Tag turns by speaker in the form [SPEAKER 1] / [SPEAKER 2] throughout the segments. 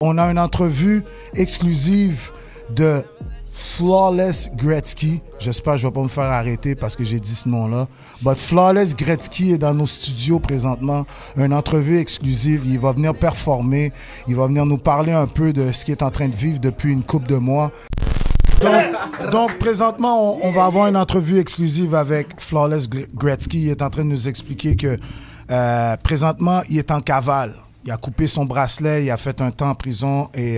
[SPEAKER 1] On a une entrevue exclusive de Flawless Gretzky. J'espère que je ne vais pas me faire arrêter parce que j'ai dit ce nom-là. But Flawless Gretzky est dans nos studios présentement. Une entrevue exclusive. Il va venir performer. Il va venir nous parler un peu de ce qu'il est en train de vivre depuis une couple de mois. Donc présentement, on va avoir une entrevue exclusive avec Flawless Gretzky. Il est en train de nous expliquer que présentement, il est en cavale. Il a coupé son bracelet, il a fait un temps en prison et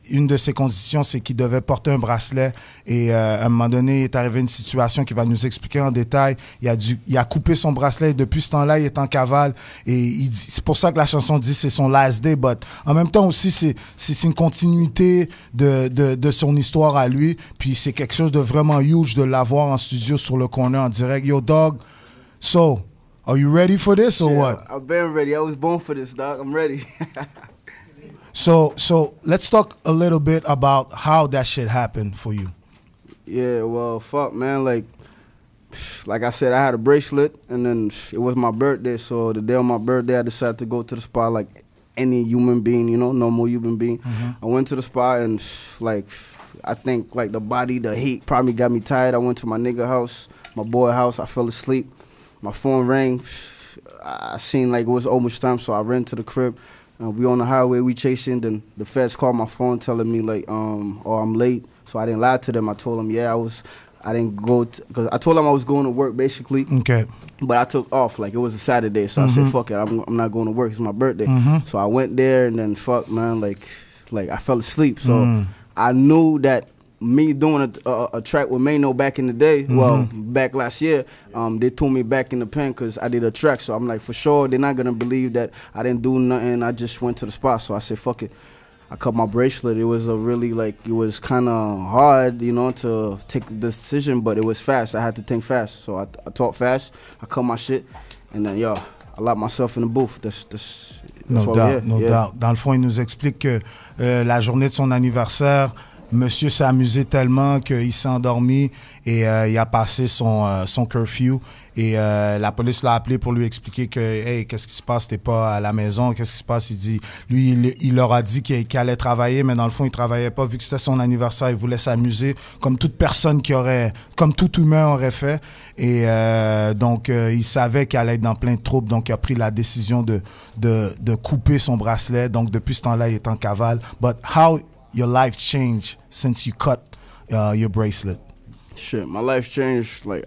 [SPEAKER 1] une de ses conditions, c'est qu'il devait porter un bracelet. Et à un moment donné, il est arrivé une situation qu'il va nous expliquer en détail. Il a coupé son bracelet et depuis ce temps-là, il est en cavale. Et c'est pour ça que la chanson dit c'est son last day. But en même temps aussi, c'est une continuité de son histoire à lui. Puis c'est quelque chose de vraiment huge de l'avoir en studio sur le corner en direct. Yo, dog, so... Are you ready for this or what?
[SPEAKER 2] I've been ready. I was born for this, dog. I'm ready.
[SPEAKER 1] So let's talk a little bit about how that shit happened for you.
[SPEAKER 2] Yeah, well, fuck, man. Like I said, I had a bracelet, and then it was my birthday. So the day of my birthday, I decided to go to the spa like any human being, you know, normal human being. I went to the spa, and I think like the body, the heat probably got me tired. I went to my nigga house, my boy house. I fell asleep. My phone rang. I seen like it was almost time, so I ran to the crib. We on the highway, we chasing. Then the feds called my phone telling me like, oh, I'm late. So I didn't lie to them. I told them, yeah, I didn't go, because I told them I was going to work basically.
[SPEAKER 1] Okay.
[SPEAKER 2] But I took off, like it was a Saturday. So I said, fuck it, I'm not going to work. It's my birthday. So I went there and then fuck, man, like I fell asleep. So I knew that me doing a track with Mano back in the day, well, back last year, they threw me back in the pen because I did a track. So I'm like, for sure, they're not going to believe that I didn't do nothing. I just went to the spot. So I said, fuck it. I cut my bracelet. It was it was kind of hard, you know, to take the decision, but it was fast. I had to think fast. So I talked fast. I cut my shit. And then, yo, I locked myself in the booth.
[SPEAKER 1] No doubt. Dans le fond, il nous explique que la journée de son anniversaire, Monsieur s'est amusé tellement qu'il s'est endormi et il a passé son curfew et la police l'a appelé pour lui expliquer que hey, qu'est-ce qui se passe, t'es pas à la maison, qu'est-ce qui se passe. Il dit, lui il leur a dit qu'il allait travailler, mais dans le fond il travaillait pas vu que c'était son anniversaire. Il voulait s'amuser comme toute personne comme tout humain aurait fait et donc il savait qu'il allait être dans plein de troubles, donc il a pris la décision de couper son bracelet. Donc depuis ce temps-là il est en cavale. But how your life changed since you cut your bracelet?
[SPEAKER 2] Shit, my life changed. Like,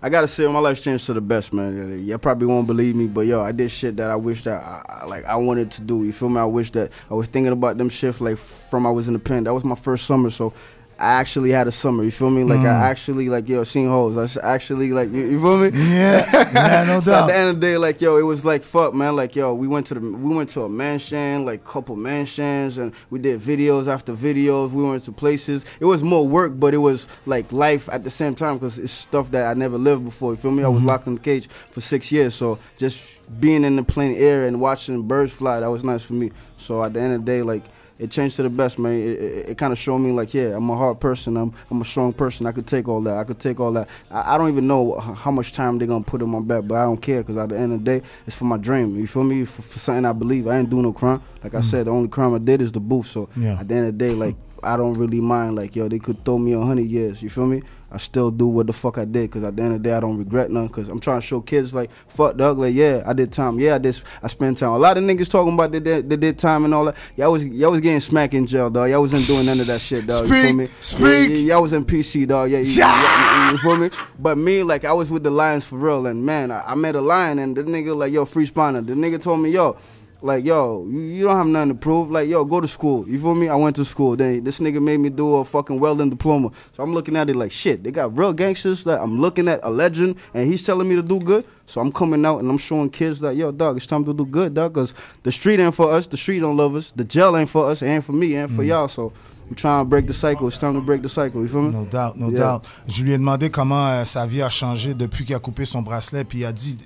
[SPEAKER 2] I gotta say, my life changed to the best, man. You probably won't believe me, but yo, I did shit that I wish that I wanted to do. You feel me? I wish that I was thinking about them shit like from I was in the pen. That was my first summer, so I actually had a summer, you feel me? Like, I actually, like, yo, seen hoes. I actually, like, you feel me?
[SPEAKER 1] Yeah, no doubt.
[SPEAKER 2] So at the end of the day, like, yo, it was like, fuck, man. Like, yo, we went to a mansion, like, couple mansions, and we did videos after videos. We went to places. It was more work, but it was, like, life at the same time, because it's stuff that I never lived before, you feel me? I was locked in the cage for 6 years, so just being in the plain air and watching birds fly, that was nice for me. So at the end of the day, like, it changed to the best, man. It kind of showed me, like, yeah, I'm a hard person. I'm a strong person. I could take all that. I don't even know how much time they're going to put in my back, but I don't care because at the end of the day, it's for my dream. You feel me? For something I believe. I ain't do no crime. Like I said, the only crime I did is the booth. So at the end of the day, like, I don't really mind. Like, yo, they could throw me 100 years. You feel me? I still do what the fuck I did because at the end of the day, I don't regret nothing because I'm trying to show kids, like, fuck, dog, like, yeah, I did time. Yeah, I spent time. A lot of niggas talking about they did time and all that. Y'all was getting smacked in jail, dog. Y'all wasn't doing none of that shit, dog. You feel me? Y'all was in PC, dog. Yeah, you feel me? But me, like, I was with the Lions for real. And, man, I met a Lion and the nigga, like, yo, free spawner. The nigga told me, yo, like, yo, you don't have nothing to prove. Like, yo, go to school. You feel me? I went to school. Then this nigga made me do a fucking welding diploma. So I'm looking at it like, shit, they got real gangsters. Like, I'm looking at a legend, and he's telling me to do good. So I'm coming out, and I'm showing kids that, yo, dog, it's time to do good, dog, because the street ain't for us. The street don't love us. The jail ain't for us. It ain't for me. It ain't for y'all. So we're trying to break the cycle. It's time to break the cycle. You feel me?
[SPEAKER 1] No doubt. Je lui ai demandé comment sa vie a changé depuis qu'il a coupé son bracelet, puis il a dit...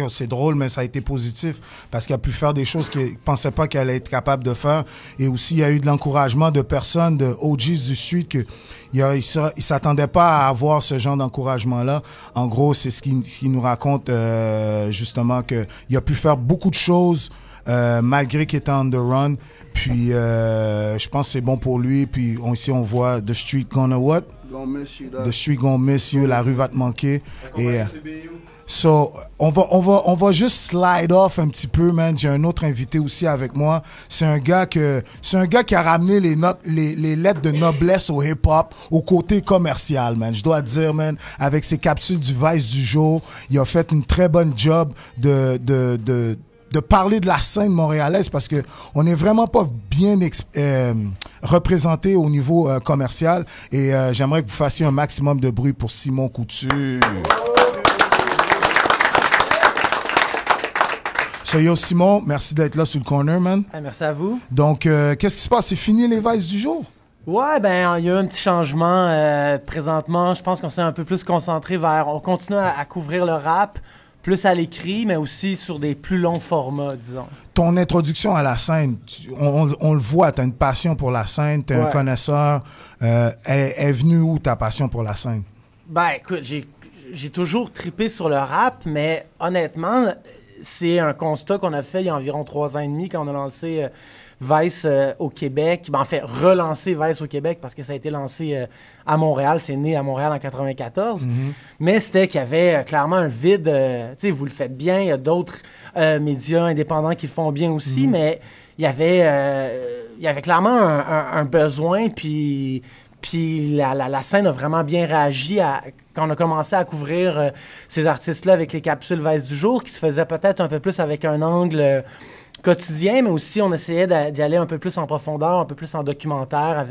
[SPEAKER 1] C'est drôle, mais ça a été positif parce qu'il a pu faire des choses qu'il ne pensait pas qu'il allait être capable de faire. Et aussi, il y a eu de l'encouragement de personnes, de OGs du Street, qu'il ne s'attendait pas à avoir ce genre d'encouragement-là. En gros, c'est ce qu'il nous raconte justement, qu'il a pu faire beaucoup de choses malgré qu'il était on the run. Puis je pense que c'est bon pour lui. Puis ici on voit The Street Gonna What?
[SPEAKER 2] Gonna miss you, dog.
[SPEAKER 1] The Street Gonna Miss You, la rue va te manquer. Et so, on va juste slide off un petit peu, man. J'ai un autre invité aussi avec moi. C'est un gars qui a ramené les lettres de noblesse au hip-hop, au côté commercial, man. Je dois dire, man, avec ses capsules du Vice du jour, il a fait une très bonne job de parler de la scène montréalaise parce que on est vraiment pas bien représenté au niveau commercial et j'aimerais que vous fassiez un maximum de bruit pour Simon Couture. So yo Simon, merci d'être là sur le corner, man.
[SPEAKER 3] Merci à vous.
[SPEAKER 1] Donc qu'est-ce qui se passe? C'est fini les Vices du jour?
[SPEAKER 3] Ouais, ben il y a eu un petit changement présentement. Je pense qu'on s'est un peu plus concentré vers... On continue à couvrir le rap, plus à l'écrit, mais aussi sur des plus longs formats, disons.
[SPEAKER 1] Ton introduction à la scène, on le voit, tu as une passion pour la scène, tu es un connaisseur. Est venue où ta passion pour la scène? Ben
[SPEAKER 3] écoute, j'ai toujours trippé sur le rap, mais honnêtement, c'est un constat qu'on a fait il y a environ 3 ans et demi quand on a lancé Vice au Québec. Ben, en fait, relancé Vice au Québec parce que ça a été lancé à Montréal. C'est né à Montréal en 94. Mais c'était qu'il y avait clairement un vide. Tu sais, vous le faites bien. Il y a d'autres médias indépendants qui le font bien aussi, mais il y avait clairement un besoin. Puis la scène a vraiment bien réagi quand on a commencé à couvrir ces artistes-là avec les capsules Vice du jour, qui se faisaient peut-être un peu plus avec un angle quotidien, mais aussi on essayait d'y aller un peu plus en profondeur, un peu plus en documentaire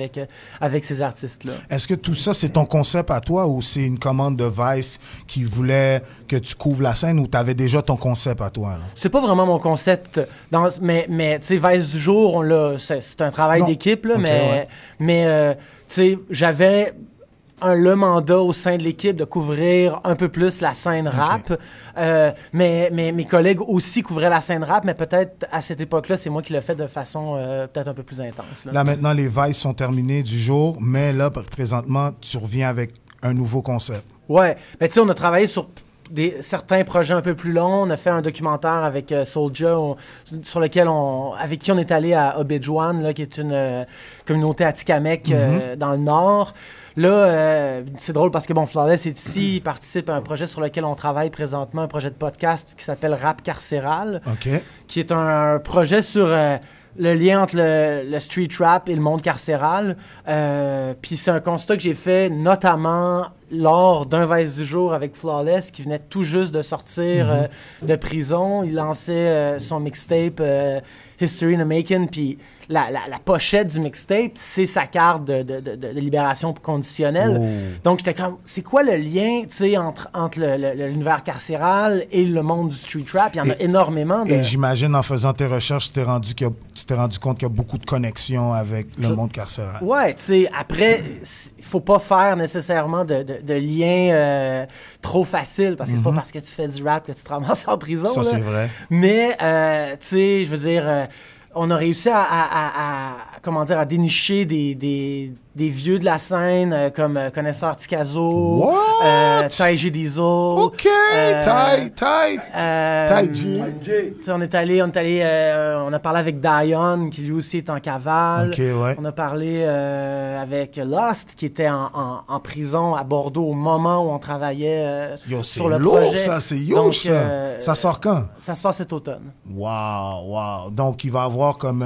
[SPEAKER 3] avec ces artistes-là.
[SPEAKER 1] Est-ce que tout ça, c'est ton concept à toi ou c'est une commande de Vice qui voulait que tu couvres la scène ou tu avais déjà ton concept à toi? Là?
[SPEAKER 3] C'est pas vraiment mon concept, mais tu sais, Vice du jour, c'est un travail d'équipe, là,
[SPEAKER 1] okay,
[SPEAKER 3] mais tu sais, j'avais le mandat au sein de l'équipe de couvrir un peu plus la scène rap. Mais mes collègues aussi couvraient la scène rap, mais peut-être à cette époque-là, c'est moi qui l'ai fait de façon peut-être un peu plus intense.
[SPEAKER 1] Là, maintenant, les Vices sont terminés du jour, mais là, présentement, tu reviens avec un nouveau concept.
[SPEAKER 3] Ouais, mais tu sais, on a travaillé sur certains projets un peu plus longs. On a fait un documentaire avec Soulja sur lequel avec qui on est allé à Obidjwan, là, qui est une communauté atikamekw dans le nord. Là, c'est drôle parce que Flawless est ici, il participe à un projet sur lequel on travaille présentement, un projet de podcast qui s'appelle Rap Carcéral, qui est un projet sur le lien entre le street rap et le monde carcéral. Puis c'est un constat que j'ai fait notamment lors d'un Vice du jour avec Flawless qui venait tout juste de sortir de prison. Il lançait son mixtape History in the Making, puis la pochette du mixtape, c'est sa carte de libération conditionnelle. Donc j'étais comme, c'est quoi le lien, tu sais, entre l'univers carcéral et le monde du street rap? Il y en a énormément.
[SPEAKER 1] Et j'imagine, en faisant tes recherches, tu t'es rendu compte qu'il y a beaucoup de connexions avec le monde carcéral.
[SPEAKER 3] Ouais, tu sais, après, il faut pas faire nécessairement de lien trop facile, parce que c'est pas parce que tu fais du rap que tu te ramasses en prison.
[SPEAKER 1] Ça, c'est vrai.
[SPEAKER 3] Mais, tu sais, je veux dire, on a réussi à dénicher des vieux de la scène comme Connaisseur Tikazo, Ty G Diesel.
[SPEAKER 1] OK, Ty G.
[SPEAKER 3] On a parlé avec Dion, qui lui aussi est en cavale.
[SPEAKER 1] Okay, ouais.
[SPEAKER 3] On a parlé avec Lost, qui était en prison à Bordeaux au moment où on travaillait sur le projet.
[SPEAKER 1] C'est lourd, ça. Ça sort quand?
[SPEAKER 3] Ça sort cet automne.
[SPEAKER 1] Wow. Donc, il va y avoir comme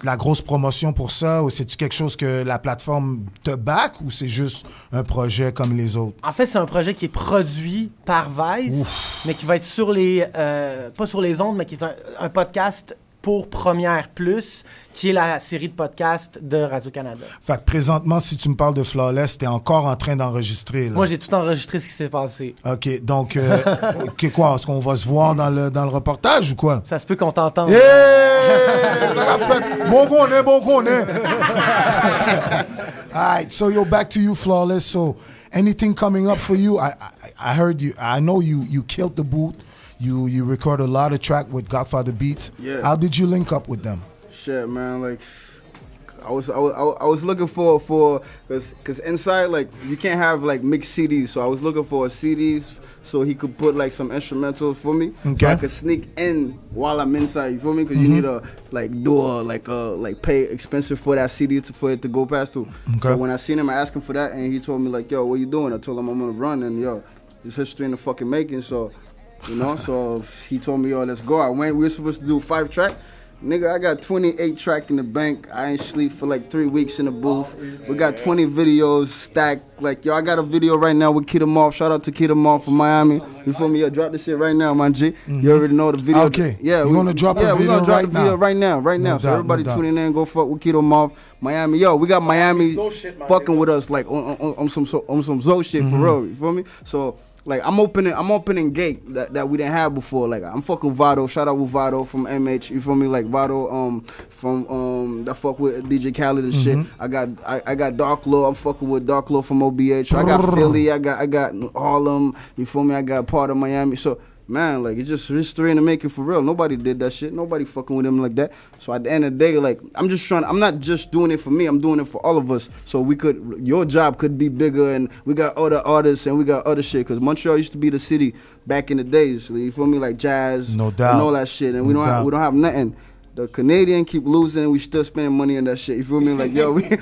[SPEAKER 1] la grosse promotion pour ça, ou c'est-tu quelque chose que la plateforme te back ou c'est juste un projet comme les autres?
[SPEAKER 3] En fait, c'est un projet qui est produit par Vice, mais qui va être sur pas sur les ondes, mais qui est un podcast pour Première Plus, qui est la série de podcasts de Radio-Canada.
[SPEAKER 1] Fait que présentement, si tu me parles de Flawless, t'es encore en train d'enregistrer, là.
[SPEAKER 3] Moi, j'ai tout enregistré ce qui s'est passé.
[SPEAKER 1] OK, donc, quoi? Est-ce qu'on va se voir dans le reportage ou quoi?
[SPEAKER 3] Ça se peut qu'on t'entende.
[SPEAKER 1] Yeah! Ça va faire... Bon qu'on est. All right, so back to you, Flawless. So, anything coming up for you? I heard you. I know you killed the boot. You record a lot of track with Godfather Beats.
[SPEAKER 2] Yeah.
[SPEAKER 1] How did you link up with them?
[SPEAKER 2] Shit, man. Like, I was looking for because inside like you can't have like mixed CDs, so I was looking for CDs so he could put like some instrumentals for me, so I could sneak in while I'm inside. You feel me? Because you need to like do like pay expensive for that CD for it to go past through. So when I seen him, I asked him for that, and he told me like, yo, what you doing? I told him I'm gonna run, and yo, it's history in the fucking making. So, you know, so he told me, yo, let's go. I went. We were supposed to do 5 track. Nigga, I got 28 track in the bank. I ain't sleep for like 3 weeks in the booth. We got 20 videos stacked. Like, yo, I got a video right now with Keita Moth. Shout out to Keita Moth from Miami. You feel me? Yo, drop this shit right now, man, G. You already know the video.
[SPEAKER 1] Okay.
[SPEAKER 2] Yeah,
[SPEAKER 1] we're gonna drop a video
[SPEAKER 2] right now.
[SPEAKER 1] No
[SPEAKER 2] So
[SPEAKER 1] doubt,
[SPEAKER 2] everybody
[SPEAKER 1] no doubt.
[SPEAKER 2] tuning in, go fuck with Keita Moth, Miami. Yo, we got Miami fucking with us like on some Zo shit for real. You feel me? So. Like I'm opening gate that we didn't have before. Like I'm fucking Vado. Shout out with Vado from MH. You feel me? Like Vado from that fuck with DJ Khaled and shit. I got Dark Law. I'm fucking with Dark Law from OBH. I got Philly. I got Harlem. You feel me? I got part of Miami. So man, like it's just history in the making for real. Nobody did that shit. Nobody fucking with him like that. So at the end of the day, like I'm not just doing it for me. I'm doing it for all of us. So your job could be bigger, and we got other artists and we got other shit. Cause Montreal used to be the city back in the days. You feel me? Like jazz,
[SPEAKER 1] no doubt,
[SPEAKER 2] and all that shit. And we don't have nothing. The Canadian keep losing, we still spending money on that shit. You feel me? Like, yo, we need...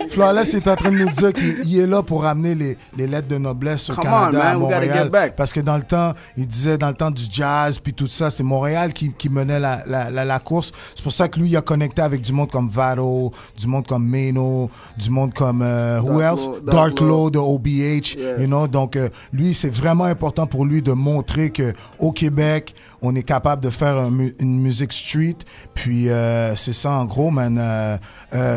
[SPEAKER 1] Flawless est en train de nous dire qu'il est là pour amener les lettres de noblesse au Canada, à Montréal. Parce que dans le temps, il disait dans le temps du jazz puis tout ça, c'est Montréal qui menait la course. C'est pour ça que lui, il a connecté avec du monde comme Vado, du monde comme Mano, du monde comme who else? Dark Law de OBH. Yeah. You know? Donc, lui, c'est vraiment important pour lui de montrer que au Québec, on est capable de faire une musique street. Puis c'est ça en gros, man.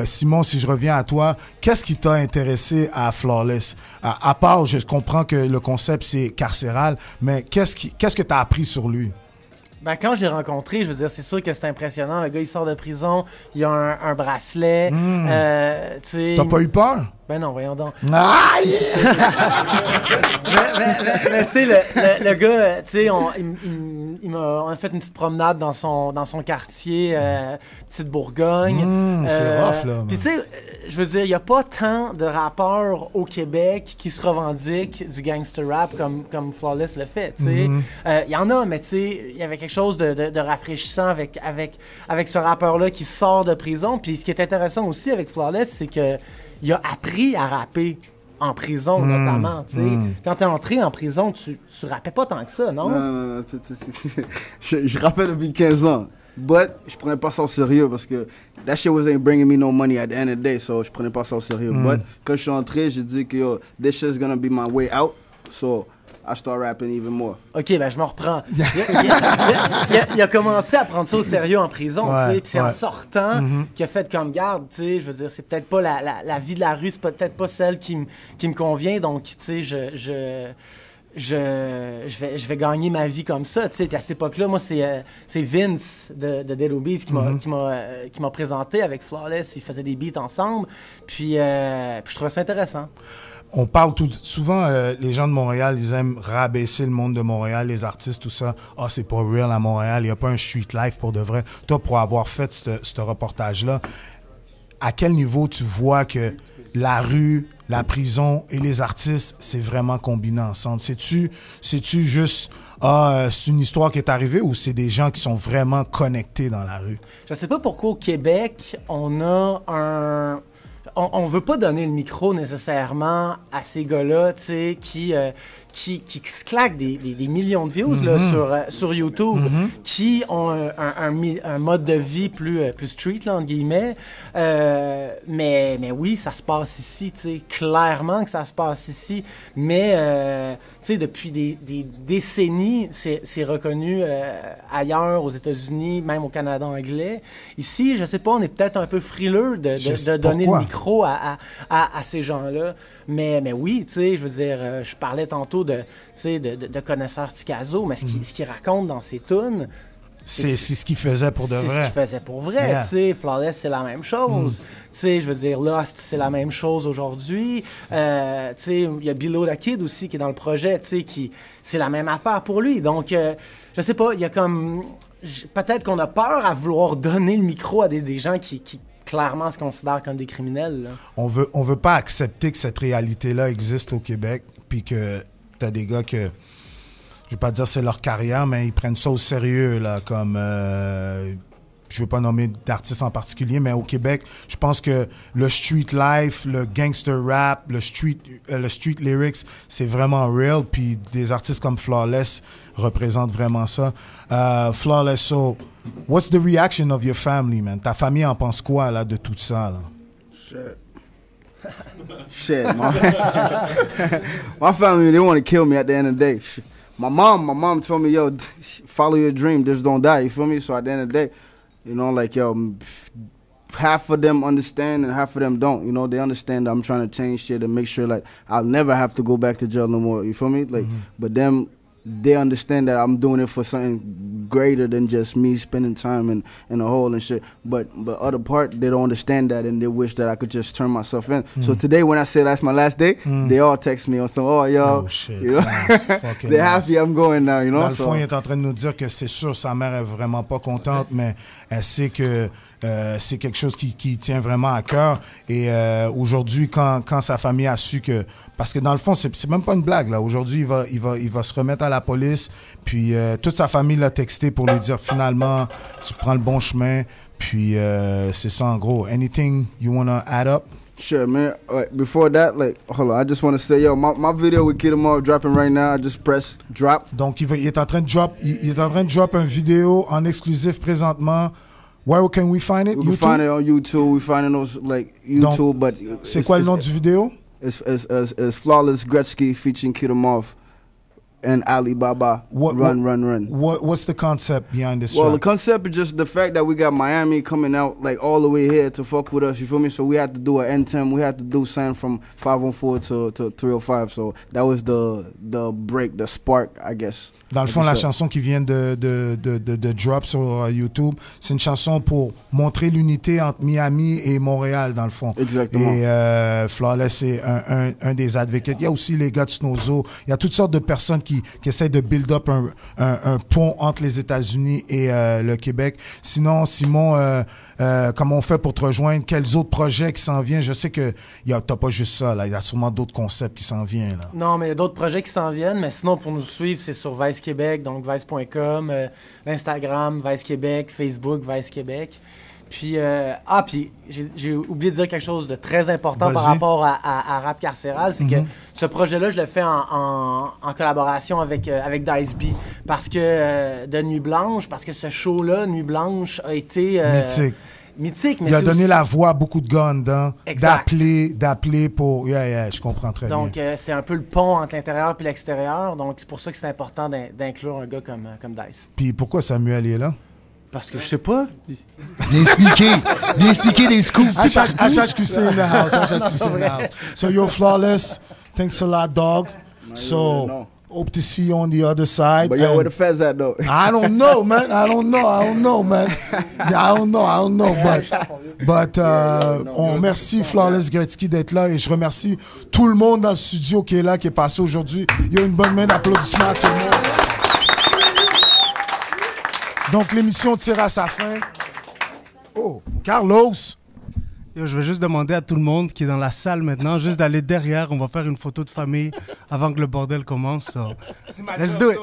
[SPEAKER 1] Simon, si je reviens à toi, qu'est-ce qui t'a intéressé à Flawless? À part, je comprends que le concept c'est carcéral, mais qu'est-ce que t'as appris sur lui?
[SPEAKER 3] Ben, quand je l'ai rencontré, je veux dire, c'est sûr que c'est impressionnant. Le gars, il sort de prison, il a un bracelet.
[SPEAKER 1] T'as pas eu peur?
[SPEAKER 3] Ben non, voyons donc.
[SPEAKER 1] Aïe!
[SPEAKER 3] mais tu sais, le gars, tu sais, on a fait une petite promenade dans son quartier, petite Bourgogne.
[SPEAKER 1] C'est rough, là.
[SPEAKER 3] Puis tu sais, je veux dire, il n'y a pas tant de rappeurs au Québec qui se revendiquent du gangster rap comme Flawless le fait, tu sais. Il y en a, mais tu sais, il y avait quelque chose de rafraîchissant avec ce rappeur-là qui sort de prison. Puis ce qui est intéressant aussi avec Flawless, c'est que il a appris à rapper en prison, notamment. Quand t'es entré en prison, tu rappais pas tant que ça, non?
[SPEAKER 2] Non. Je rappelle depuis 15 ans. But je prenais pas ça au sérieux parce que that shit wasn't bringing me no money at the end of the day. So je prenais pas ça au sérieux. But quand je suis entré, j'ai dit que yo, this shit's gonna be my way out. So I start rapping even more.
[SPEAKER 3] OK, ben je me reprends. Il a commencé à prendre ça au sérieux en prison, tu sais, puis c'est en sortant qu'il a fait comme garde, tu sais, je veux dire, c'est peut-être pas la vie de la rue, c'est peut-être pas celle qui me convient, donc, tu sais, je vais gagner ma vie comme ça, tu sais. Puis à cette époque-là, moi, c'est Vince de Dead Obies qui m'a présenté avec Flawless. Ils faisaient des beats ensemble, puis je trouvais ça intéressant.
[SPEAKER 1] On parle souvent, les gens de Montréal, ils aiment rabaisser le monde de Montréal, les artistes, tout ça. Ah, c'est pas real à Montréal, il n'y a pas un street life pour de vrai. Toi, pour avoir fait ce reportage-là, à quel niveau tu vois que la rue, la prison et les artistes, c'est vraiment combiné ensemble? C'est-tu juste, c'est une histoire qui est arrivée ou c'est des gens qui sont vraiment connectés dans la rue?
[SPEAKER 3] Je sais pas pourquoi au Québec, on a un... On veut pas donner le micro nécessairement à ces gars-là, tu sais, qui se claquent des millions de views là, sur YouTube, qui ont un mode de vie plus street, là, entre guillemets. Mais oui, ça se passe ici, tu sais, clairement que ça se passe ici. Mais, tu sais, depuis des décennies, c'est reconnu ailleurs, aux États-Unis, même au Canada anglais. Ici, je sais pas, on est peut-être un peu frileux de donner le micro à ces gens-là. Mais oui, tu sais, je veux dire, je parlais tantôt de connaisseurs Ticazo, mais ce qu'il raconte dans ses tunes,
[SPEAKER 1] c'est ce qu'il faisait pour de vrai.
[SPEAKER 3] C'est ce qu'il faisait pour vrai, tu sais. Flawless, c'est la même chose. Tu sais, je veux dire, Lost, c'est la même chose aujourd'hui. Tu sais, il y a Below the Kid aussi qui est dans le projet, tu sais, c'est la même affaire pour lui. Donc, je sais pas, il y a comme... peut-être qu'on a peur à vouloir donner le micro à des gens qui clairement se considèrent comme des criminels. Là.
[SPEAKER 1] On veut pas accepter que cette réalité-là existe au Québec, puis que t'as des gars que, je vais pas dire c'est leur carrière, mais ils prennent ça au sérieux, là, comme... je veux pas nommer d'artistes en particulier, mais au Québec, je pense que le street life, le gangster rap, le street lyrics, c'est vraiment real. Puis des artistes comme Flawless représentent vraiment ça. Flawless, so, what's the reaction of your family, man? Ta famille en pense quoi, là, de tout ça, là?
[SPEAKER 2] Shit, my family, they want to kill me at the end of the day. My mom told me, yo, follow your dream, just don't die, you feel me? So at the end of the day, you know, like, yo, half of them understand and half of them don't. You know, they understand that I'm trying to change shit and make sure, like, I'll never have to go back to jail no more. You feel me? Like, but them, they understand that I'm doing it for something greater than just me spending time in a hole and shit. But other part, they don't understand that and they wish that I could just turn myself in. So today, when I say that's my last day, they all text me on some, oh, yo,
[SPEAKER 1] shit,
[SPEAKER 2] you know, they're happy I'm going now, you know.
[SPEAKER 1] Dans le fond, il est en train de nous dire que c'est sûr sa mère est vraiment pas contente, mais elle sait que c'est quelque chose qui tient vraiment à cœur. Et aujourd'hui, quand sa famille a su que... Parce que dans le fond, c'est même pas une blague, là. Aujourd'hui, il va se remettre à la police. Puis toute sa famille l'a texté pour lui dire, finalement, tu prends le bon chemin. Puis c'est ça, en gros. Anything you wanna add up?
[SPEAKER 2] Sure, man. Before that, like, hold on. I just want to say, yo, my video with Kid Amar dropping right now. I just press drop.
[SPEAKER 1] Donc, il est en train de drop une vidéo en exclusif présentement. Where can we find it?
[SPEAKER 2] We can find it on YouTube. We find it on like YouTube,
[SPEAKER 1] donc,
[SPEAKER 2] but
[SPEAKER 1] c'est quoi le nom du vidéo?
[SPEAKER 2] It's Flawless Gretzky featuring Kid Amar and Alibaba. Run.
[SPEAKER 1] What's the concept behind this
[SPEAKER 2] Well,
[SPEAKER 1] track?
[SPEAKER 2] the concept is just the fact that we got Miami coming out like all the way here to fuck with us. You feel me? So we had to do an N10. We had to do something from 514 to 305. So that was the break, the spark, I guess.
[SPEAKER 1] Dans le fond, la chanson qui vient de drop sur YouTube, c'est une chanson pour montrer l'unité entre Miami et Montréal, dans le fond.
[SPEAKER 2] Exactement.
[SPEAKER 1] Et Flawless, c'est un des advocates. Il y a aussi les gars de Snozo. Il y a toutes sortes de personnes qui essaient de build up un pont entre les États-Unis et le Québec. Sinon, Simon, comment on fait pour te rejoindre? Quels autres projets qui s'en viennent? Je sais que t'as pas juste ça, là. Il y a sûrement d'autres concepts qui s'en viennent, là.
[SPEAKER 3] Non, mais il y a d'autres projets qui s'en viennent. Mais sinon, pour nous suivre, c'est sur Vice Québec, donc vice.com, Instagram, Vice Québec, Facebook, Vice Québec. Puis, puis j'ai oublié de dire quelque chose de très important par rapport à Rap Carcéral, c'est que ce projet-là, je le fais en collaboration avec Dice B, parce que de Nuit Blanche, parce que ce show-là, Nuit Blanche, a été... mythique, mais
[SPEAKER 1] il a donné la voix à beaucoup de gars en dedans.
[SPEAKER 3] Exact.
[SPEAKER 1] D'appeler pour... je comprends très bien.
[SPEAKER 3] Donc, c'est un peu le pont entre l'intérieur et l'extérieur. Donc, c'est pour ça que c'est important d'inclure un gars comme Dice.
[SPEAKER 1] Puis pourquoi Samuel est là?
[SPEAKER 3] Parce que je sais pas.
[SPEAKER 4] Bien sneaké des scoops.
[SPEAKER 1] HHQC in the house. HHQC in the house. So you're Flawless. Thanks a lot, dog. So... Hope to see you on the other side.
[SPEAKER 2] But yo, where the feds at though?
[SPEAKER 1] I don't know, man. I don't know, man. I don't know. But on remercie Flawless Gretzky d'être là et je remercie tout le monde dans le studio qui est là, qui est passé aujourd'hui. Il y a une bonne main d'applaudissements à tout le monde. Donc l'émission tire à sa fin. Oh, Carlos.
[SPEAKER 5] Yo, je vais juste demander à tout le monde qui est dans la salle maintenant, juste d'aller derrière. On va faire une photo de famille avant que le bordel commence. So. Let's do it.